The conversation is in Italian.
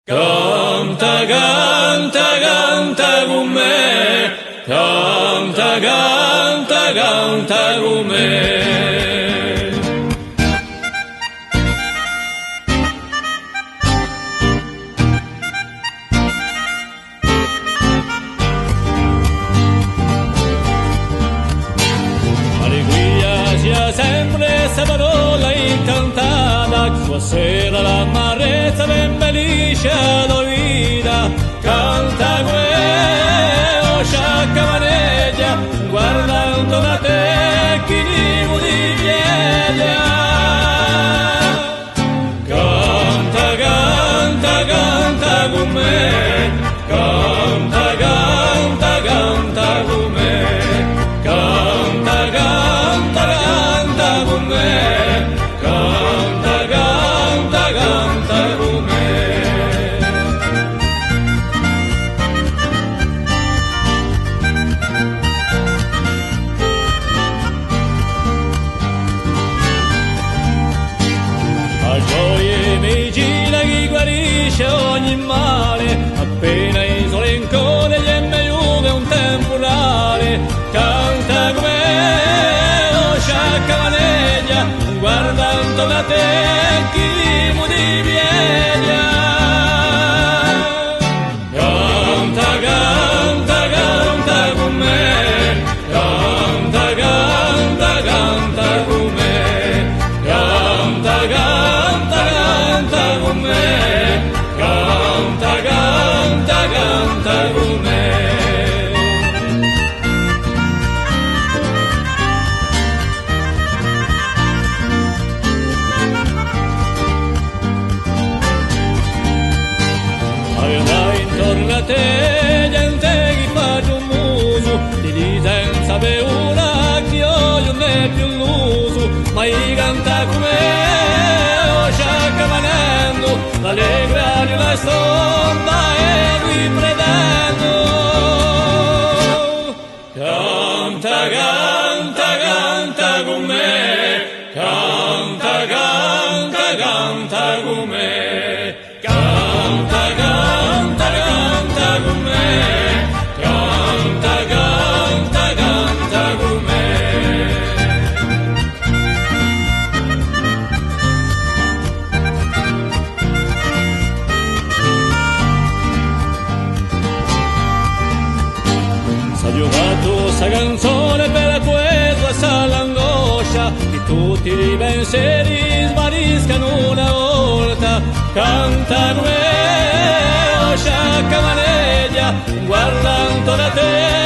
Canta, canta, canta con me, canta, canta, canta con me. Alegria sia sempre sta parola incantata, sua sera l'amarezza ben felice la vita, canta come o sciacca maneggia, guardando da te chi di veglia. Canta, canta, canta con me, canta, canta, canta con me, canta, canta, canta con me, canta, canta, canta con me. A gioia medicina che guarisce ogni male, appena il sole in cone gli è meglio che un temporale. Canta come o sciacca maneggia, guardando da te chi di veglia. Canta, canta, canta con me, canta, canta, canta con me, canta, canta, canta con me, canta, canta, canta con me. Aveva intorno a te gente che fa un muso, di lì senza paura che io non è più l'uso, ma io canta come o sciacca manendo, l'allegra di una stomba e qui pretendo. Canta, canta, canta con me, canta, canta, canta con me, canta, canta, canta con me, canta, canta, canta con me. S'ha giocato sta canzone per questo sta l'angoscia, che tutti i pensieri svaniscano una volta. Canta come o sciacca maneggia, guardando da te